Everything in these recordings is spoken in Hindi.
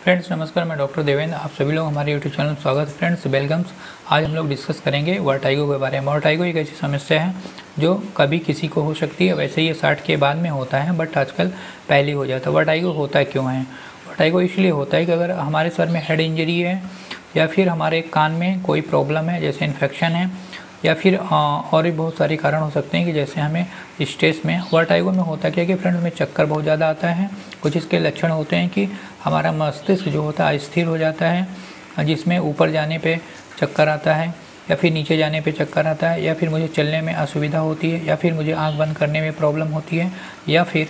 फ्रेंड्स नमस्कार, मैं डॉक्टर देवेंद्र। आप सभी लोग हमारे यूट्यूब चैनल में स्वागत है। Friends welcomes. आज हम लोग डिस्कस करेंगे वर्टाइगो के बारे में। वर्टाइगो एक ऐसी समस्या है जो कभी किसी को हो सकती है। वैसे ये 60 के बाद में होता है, बट आजकल पहले हो जाता है। वर्टाइगो होता है क्यों है? वर्टाइगो इसलिए होता है कि अगर हमारे सर में हेड इंजरी है या फिर हमारे कान में कोई प्रॉब्लम है जैसे इन्फेक्शन है या फिर और भी बहुत सारे कारण हो सकते हैं कि जैसे हमें स्ट्रेस में वर्टाइगो में होता क्या कि फ्रेंड्स में चक्कर बहुत ज़्यादा आता है। कुछ इसके लक्षण होते हैं कि हमारा मस्तिष्क जो होता है अस्थिर हो जाता है, जिसमें ऊपर जाने पे चक्कर आता है या फिर नीचे जाने पे चक्कर आता है, या फिर मुझे चलने में असुविधा होती है, या फिर मुझे आँख बंद करने में प्रॉब्लम होती है, या फिर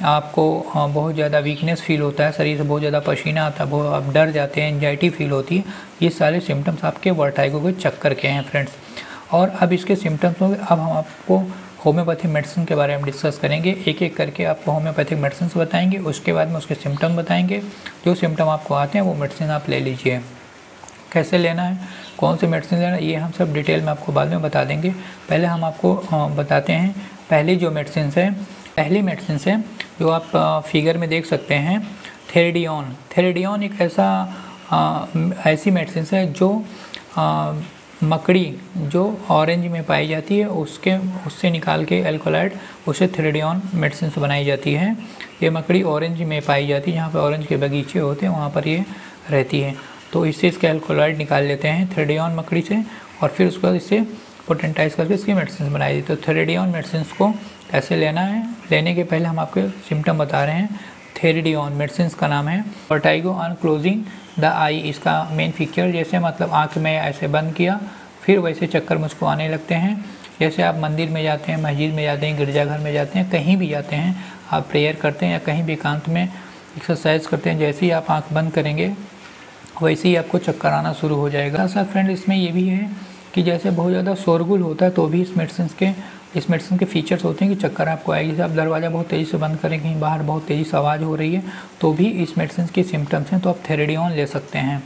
आपको बहुत ज़्यादा वीकनेस फील होता है, शरीर से बहुत ज़्यादा पसीना आता है, बहुत आप डर जाते हैं, एंजाइटी फील होती है। ये सारे सिम्टम्स आपके वर्टाइगो के चक्कर के हैं फ्रेंड्स। और अब इसके सिम्टम्स होंगे। अब हम आपको होम्योपैथिक मेडिसिन के बारे में डिस्कस करेंगे। एक एक करके आपको होम्योपैथिक मेडिसिन बताएंगे, उसके बाद में उसके सिम्टम बताएंगे। जो सिम्टम आपको आते हैं वो मेडिसिन आप ले लीजिए। कैसे लेना है, कौन सी मेडिसिन लेना है, ये हम सब डिटेल में आपको बाद में बता देंगे। पहले हम आपको बताते हैं पहली जो मेडिसिन है। पहली मेडिसिन है जो आप फिगर में देख सकते हैं, थेरेडियोन। थेरेडियोन एक ऐसी मेडिसिन है जो मकड़ी जो ऑरेंज में पाई जाती है उससे निकाल के एल्कोलाइड उससे थेरेडियोन मेडिसिन बनाई जाती है। ये मकड़ी ऑरेंज में पाई जाती है, जहाँ पे ऑरेंज के बगीचे होते हैं वहाँ पर ये रहती है। तो इससे इसका एल्कोलाइड निकाल लेते हैं थेरेडियोन मकड़ी से, और फिर उसके बाद इससे पोटेंटाइज करके इसकी मेडिसिन बनाई जाती है। तो थेरेडियोन मेडिसिन को कैसे लेना है, लेने के पहले हम आपके सिम्टम बता रहे हैं। थेरेडियोन मेडिसिन का नाम है वर्टाइगो ऑन क्लोजिंग द आई। इसका मेन फीचर जैसे मतलब आँख में ऐसे बंद किया फिर वैसे चक्कर मुझको आने लगते हैं। जैसे आप मंदिर में जाते हैं, मस्जिद में जाते हैं, गिरजाघर में जाते हैं, कहीं भी जाते हैं, आप प्रेयर करते हैं या कहीं भी एकांत में एक्सरसाइज करते हैं, जैसे ही आप आँख बंद करेंगे वैसे ही आपको चक्कर आना शुरू हो जाएगा। साथ फ्रेंड इसमें ये भी है कि जैसे बहुत ज़्यादा शोरगुल होता है तो भी इस मेडिसिन के फीचर्स होते हैं कि चक्कर आपको आएगी। जैसे आप दरवाज़ा बहुत तेज़ी से बंद करें, कहीं बाहर बहुत तेज़ी से आवाज़ हो रही है, तो भी इस मेडिसिन के सिम्टम्स हैं, तो आप थेरेडियोन ले सकते हैं।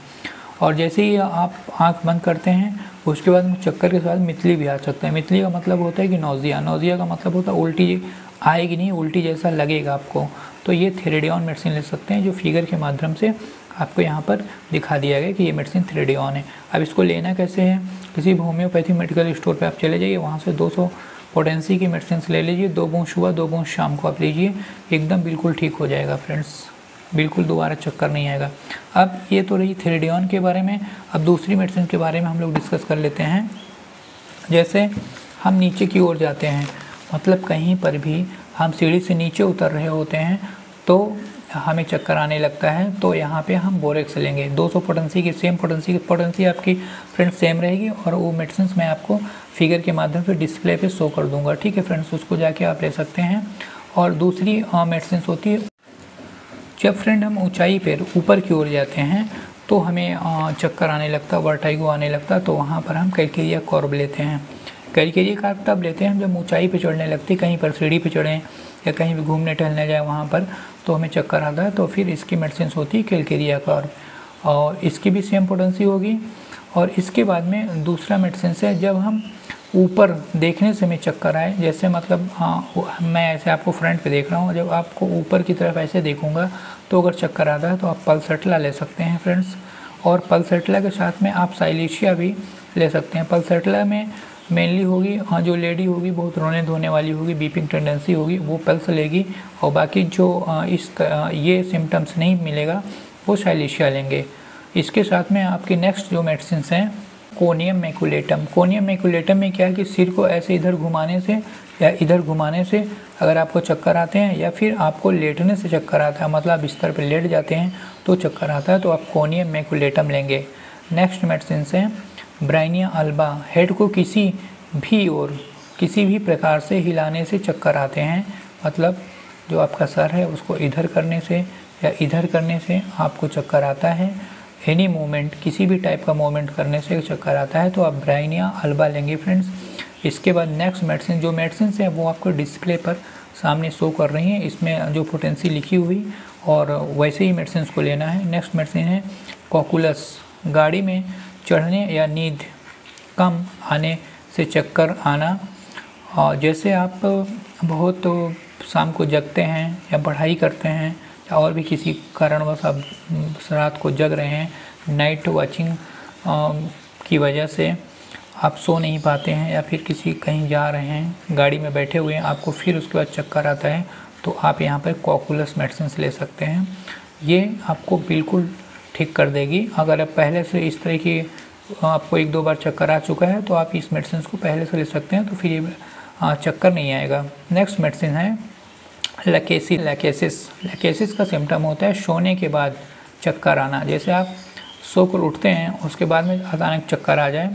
और जैसे ही आप आंख बंद करते हैं उसके बाद चक्कर के साथ मितली भी आ सकते हैं। मितली का मतलब होता है कि नौजिया। नौजिया का मतलब होता है उल्टी आएगी नहीं, उल्टी जैसा लगेगा आपको। तो ये थेरेडियोन मेडिसिन ले सकते हैं, जो फिगर के माध्यम से आपको यहाँ पर दिखा दिया गया कि ये मेडिसिन थेरेडियोन है। अब इसको लेना कैसे है, किसी भी होम्योपैथिक मेडिकल स्टोर पर आप चले जाइए, वहाँ से 200 पोटेंसी की मेडिसिन ले लीजिए। 2 बूंद सुबह 2 बूंद शाम को आप लीजिए, एकदम बिल्कुल ठीक हो जाएगा फ्रेंड्स, बिल्कुल दोबारा चक्कर नहीं आएगा। अब ये तो रही थेरेडियोन के बारे में। अब दूसरी मेडिसिन के बारे में हम लोग डिस्कस कर लेते हैं। जैसे हम नीचे की ओर जाते हैं, मतलब कहीं पर भी हम सीढ़ी से नीचे उतर रहे होते हैं तो हमें चक्कर आने लगता है, तो यहाँ पे हम बोरेक्स लेंगे। 200 पोटेंसी की सेम पोटेंसी आपकी फ्रेंड्स सेम रहेगी, और वो मेडिसिन मैं आपको फिगर के माध्यम से डिस्प्ले पे शो कर दूंगा। ठीक है फ्रेंड्स, उसको जाके आप ले सकते हैं। और दूसरी मेडिसिन होती है जब फ्रेंड हम ऊंचाई पर ऊपर की ओर जाते हैं तो हमें चक्कर आने लगता, वर्टाइगो आने लगता, तो वहाँ पर हम कैलकेरिया कॉर्ब लेते हैं। कैलकेरिया कॉर्ब तब लेते हैं हम जब ऊंचाई पे चढ़ने लगती, कहीं पर सीढ़ी पे चढ़ें या कहीं भी घूमने टहलने जाए वहाँ पर, तो हमें चक्कर आता है, तो फिर इसकी मेडिसिन होती है कैलकेरिया कॉर्ब, और इसकी भी सेम पोटेंसी होगी। और इसके बाद में दूसरा मेडिसिन है जब हम ऊपर देखने से हमें चक्कर आए, जैसे मतलब मैं ऐसे आपको फ्रंट पे देख रहा हूँ, जब आपको ऊपर की तरफ ऐसे देखूँगा तो अगर चक्कर आता है तो आप पल्सेटला ले सकते हैं फ्रेंड्स। और पल्सेटला के साथ में आप साइलेशिया भी ले सकते हैं। पल्सेटला में मेनली होगी जो लेडी होगी बहुत रोने धोने वाली होगी, बीपिंग टेंडेंसी होगी, वो पल्स लेगी, और बाकी जो ये सिम्टम्स नहीं मिलेगा वो साइलेशिया लेंगे। इसके साथ में आपकी नेक्स्ट जो मेडिसिन हैं कोनियम मैकुलेटम। कोनियम मैकुलेटम में क्या है कि सिर को ऐसे इधर घुमाने से या इधर घुमाने से अगर आपको चक्कर आते हैं, या फिर आपको लेटने से चक्कर आता है, मतलब बिस्तर पर लेट जाते हैं तो चक्कर आता है, तो आप कोनियम मैकुलेटम लेंगे। नेक्स्ट मेडिसिन है ब्राइनिया अल्बा। हेड को किसी भी प्रकार से हिलाने से चक्कर आते हैं, मतलब जो आपका सर है उसको इधर करने से या इधर करने से आपको चक्कर आता है। एनी मूवमेंट, किसी भी टाइप का मूवमेंट करने से चक्कर आता है, तो आप ब्राइनिया अल्बा लेंगे फ्रेंड्स। इसके बाद नेक्स्ट मेडिसिन, जो मेडिसिन है वो आपको डिस्प्ले पर सामने शो कर रही हैं, इसमें जो पोटेंसी लिखी हुई, और वैसे ही मेडिसिन को लेना है। नेक्स्ट मेडिसिन है कॉकुलस। गाड़ी में चढ़ने या नींद कम आने से चक्कर आना, और जैसे आप बहुत शाम को जगते हैं या पढ़ाई करते हैं या और भी किसी कारणवश आप रात को जग रहे हैं, नाइट वॉचिंग की वजह से आप सो नहीं पाते हैं, या फिर किसी कहीं जा रहे हैं, गाड़ी में बैठे हुए हैं, आपको फिर उसके बाद चक्कर आता है, तो आप यहाँ पर कॉकुलस मेडिसिन ले सकते हैं। ये आपको बिल्कुल ठीक कर देगी। अगर आप पहले से इस तरह की आपको 1-2 बार चक्कर आ चुका है तो आप इस मेडिसिन को पहले से ले सकते हैं, तो फिर ये चक्कर नहीं आएगा। नेक्स्ट मेडिसिन है लैकेसिस का सिम्टम होता है सोने के बाद चक्कर आना। जैसे आप सोकर उठते हैं, उसके बाद में अचानक चक्कर आ जाए,